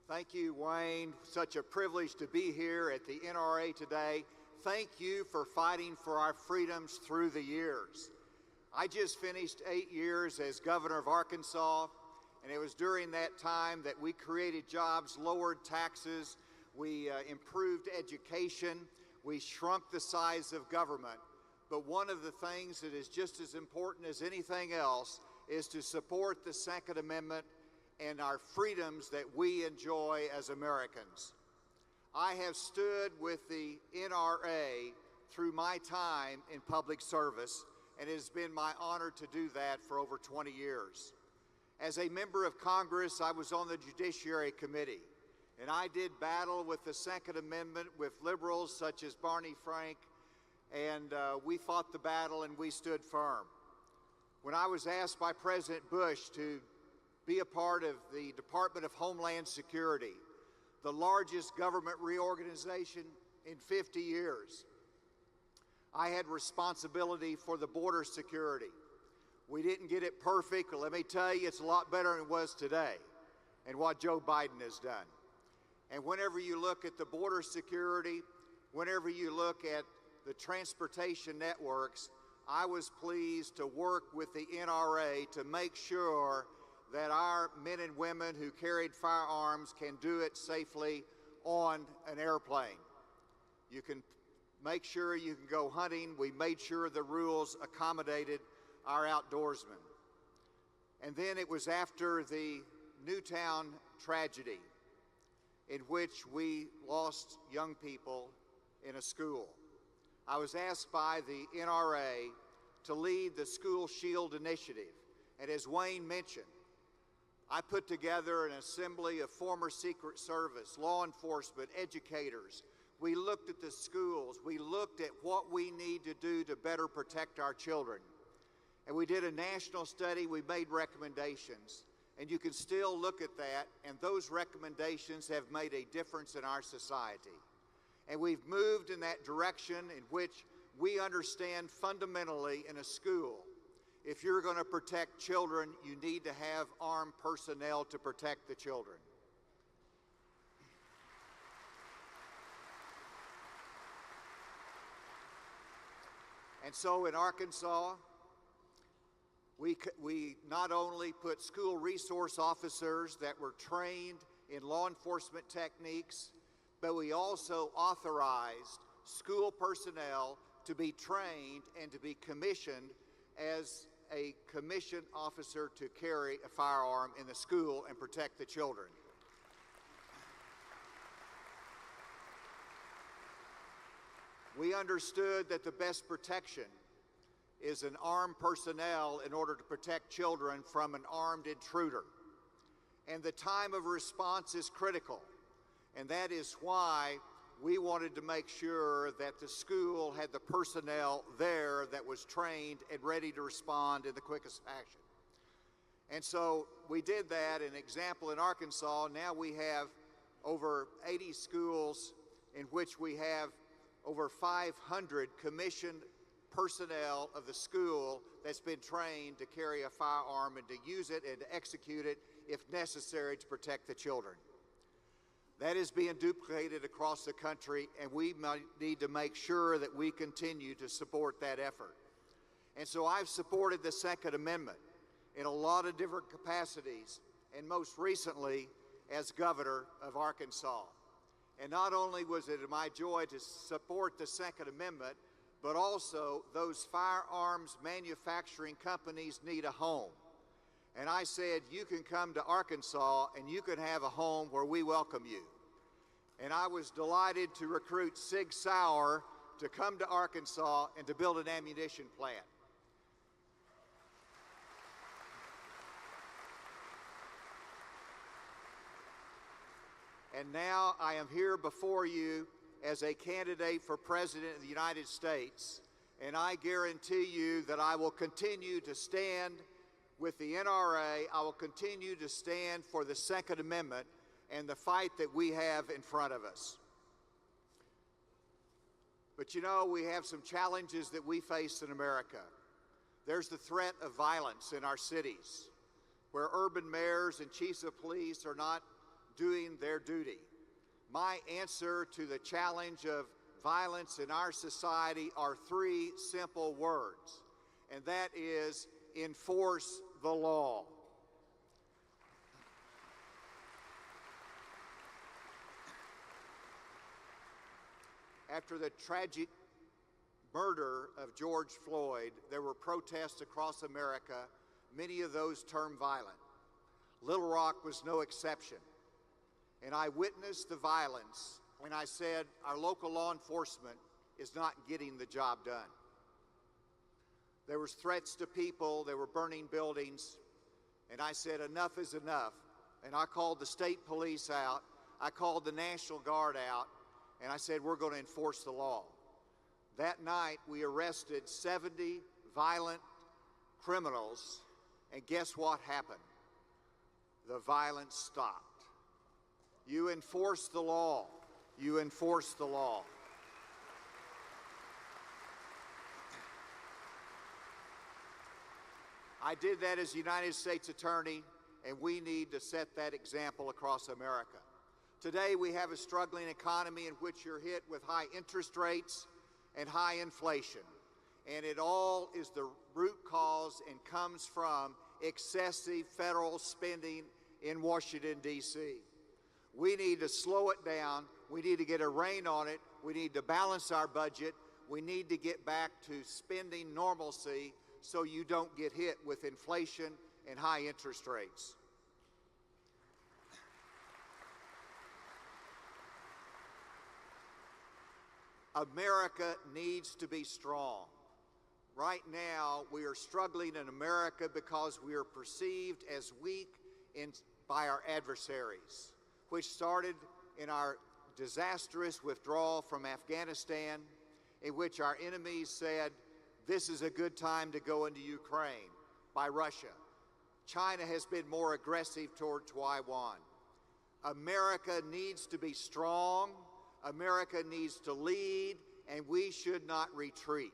Thank you, Wayne. Such a privilege to be here at the NRA today. Thank you for fighting for our freedoms through the years. I just finished 8 years as governor of Arkansas, and it was during that time that we created jobs, lowered taxes, we improved education, we shrunk the size of government. But one of the things that is just as important as anything else is to support the Second Amendment and our freedoms that we enjoy as Americans. I have stood with the NRA through my time in public service, and it has been my honor to do that for over 20 years. As a member of Congress, I was on the Judiciary Committee, and I did battle with the Second Amendment with liberals such as Barney Frank, and we fought the battle and we stood firm. When I was asked by President Bush to be a part of the Department of Homeland Security, the largest government reorganization in 50 years, I had responsibility for the border security. We didn't get it perfect, but let me tell you, it's a lot better than it was today and what Joe Biden has done. And whenever you look at the border security, whenever you look at the transportation networks, I was pleased to work with the NRA to make sure that our men and women who carried firearms can do it safely on an airplane. You can make sure you can go hunting. We made sure the rules accommodated our outdoorsmen. And then it was after the Newtown tragedy in which we lost young people in a school. I was asked by the NRA to lead the School Shield Initiative. And as Wayne mentioned, I put together an assembly of former Secret Service, law enforcement, educators. We looked at the schools. We looked at what we need to do to better protect our children. And we did a national study. We made recommendations. And you can still look at that, and those recommendations have made a difference in our society. And we've moved in that direction in which we understand fundamentally in a school, if you're going to protect children, you need to have armed personnel to protect the children. And so in Arkansas, we not only put school resource officers that were trained in law enforcement techniques, but we also authorized school personnel to be trained and to be commissioned as a commissioned officer to carry a firearm in the school and protect the children. We understood that the best protection is an armed personnel in order to protect children from an armed intruder. And the time of response is critical. And that is why we wanted to make sure that the school had the personnel there that was trained and ready to respond in the quickest fashion. And so we did that. An example in Arkansas, now we have over 80 schools in which we have over 500 commissioned personnel of the school that's been trained to carry a firearm and to use it and to execute it if necessary to protect the children. That is being duplicated across the country, and we need to make sure that we continue to support that effort. And so I've supported the Second Amendment in a lot of different capacities, and most recently as governor of Arkansas. And not only was it my joy to support the Second Amendment, but also those firearms manufacturing companies need a home. And I said, you can come to Arkansas and you can have a home where we welcome you. And I was delighted to recruit Sig Sauer to come to Arkansas and to build an ammunition plant. And now I am here before you as a candidate for President of the United States, and I guarantee you that I will continue to stand with the NRA. I will continue to stand for the Second Amendment and the fight that we have in front of us. But you know, we have some challenges that we face in America. There's the threat of violence in our cities, where urban mayors and chiefs of police are not doing their duty. My answer to the challenge of violence in our society are three simple words, and that is enforce the law. After the tragic murder of George Floyd, there were protests across America, many of those termed violent. Little Rock was no exception. And I witnessed the violence when I said our local law enforcement is not getting the job done. There was threats to people, they were burning buildings, and I said enough is enough. And I called the state police out, I called the National Guard out, and I said we're going to enforce the law. That night we arrested 70 violent criminals, and guess what happened? The violence stopped. You enforce the law. You enforce the law. I did that as United States Attorney, and we need to set that example across America. Today we have a struggling economy in which you're hit with high interest rates and high inflation. And it all is the root cause and comes from excessive federal spending in Washington, D.C. We need to slow it down. We need to get a rein on it. We need to balance our budget. We need to get back to spending normalcy so you don't get hit with inflation and high interest rates. America needs to be strong. Right now, we are struggling in America because we are perceived as weak by our adversaries, which started in our disastrous withdrawal from Afghanistan, in which our enemies said, this is a good time to go into Ukraine by Russia. China has been more aggressive toward Taiwan. America needs to be strong. America needs to lead, and we should not retreat.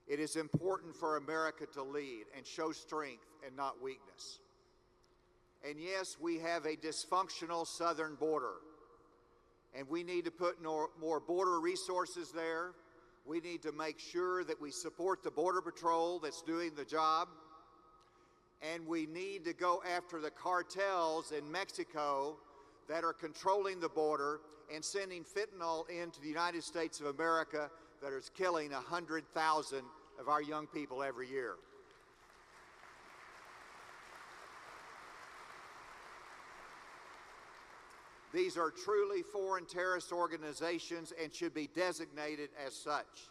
It is important for America to lead and show strength and not weakness. And yes, we have a dysfunctional southern border, and we need to put more border resources there. We need to make sure that we support the Border Patrol that's doing the job, and we need to go after the cartels in Mexico that are controlling the border and sending fentanyl into the United States of America that is killing 100,000 of our young people every year. These are truly foreign terrorist organizations and should be designated as such.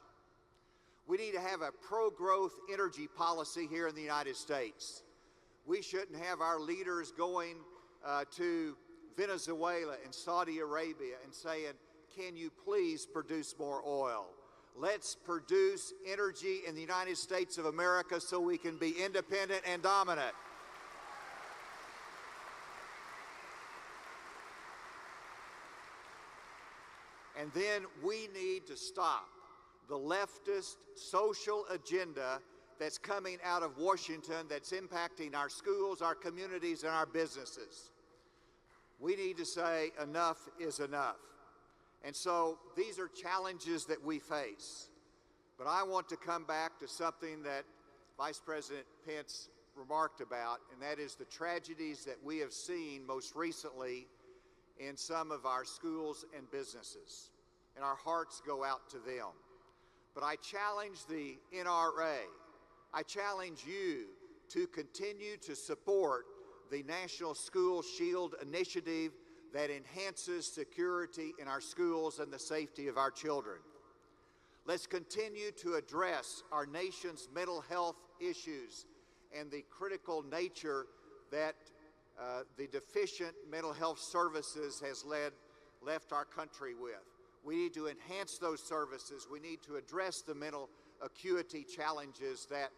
We need to have a pro-growth energy policy here in the United States. We shouldn't have our leaders going to Venezuela and Saudi Arabia and saying, can you please produce more oil? Let's produce energy in the United States of America so we can be independent and dominant. And then we need to stop the leftist social agenda that's coming out of Washington that's impacting our schools, our communities, and our businesses. We need to say enough is enough. And so these are challenges that we face. But I want to come back to something that Vice President Pence remarked about, and that is the tragedies that we have seen most recently in some of our schools and businesses. And our hearts go out to them. But I challenge the NRA, I challenge you to continue to support the National School Shield Initiative that enhances security in our schools and the safety of our children. Let's continue to address our nation's mental health issues and the critical nature that the deficient mental health services has left our country with. We need to enhance those services. We need to address the mental acuity challenges that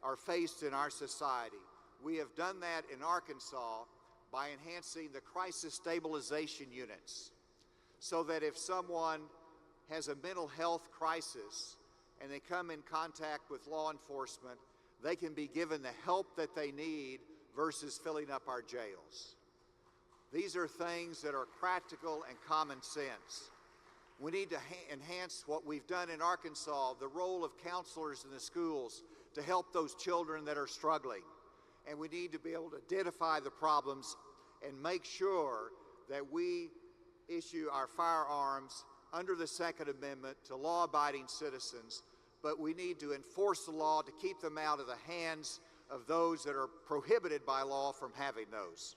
are faced in our society. We have done that in Arkansas by enhancing the crisis stabilization units so that if someone has a mental health crisis and they come in contact with law enforcement, they can be given the help that they need versus filling up our jails. These are things that are practical and common sense. We need to enhance what we've done in Arkansas, the role of counselors in the schools to help those children that are struggling. And we need to be able to identify the problems and make sure that we issue our firearms under the Second Amendment to law-abiding citizens, but we need to enforce the law to keep them out of the hands of those that are prohibited by law from having those.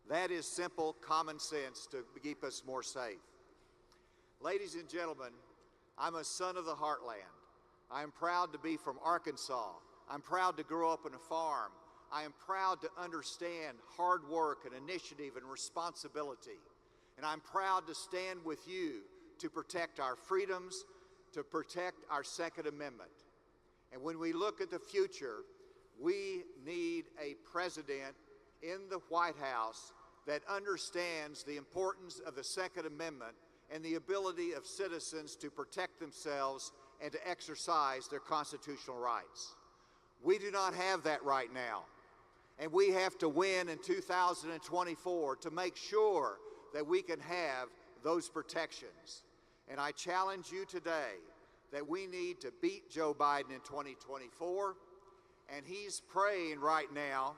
That is simple common sense to keep us more safe. Ladies and gentlemen, I'm a son of the heartland. I am proud to be from Arkansas. I'm proud to grow up on a farm. I am proud to understand hard work and initiative and responsibility. And I'm proud to stand with you to protect our freedoms, to protect our Second Amendment. And when we look at the future, we need a president in the White House that understands the importance of the Second Amendment and the ability of citizens to protect themselves and to exercise their constitutional rights. We do not have that right now. And we have to win in 2024 to make sure that we can have those protections. And I challenge you today that we need to beat Joe Biden in 2024. And he's praying right now,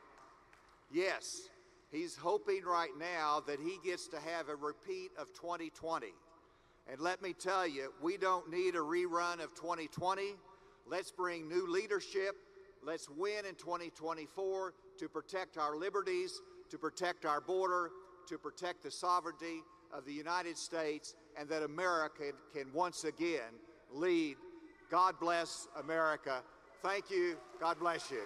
yes, he's hoping right now that he gets to have a repeat of 2020. And let me tell you, we don't need a rerun of 2020. Let's bring new leadership. Let's win in 2024 to protect our liberties, to protect our border, to protect the sovereignty of the United States, and that America can once again lead. God bless America. Thank you. God bless you.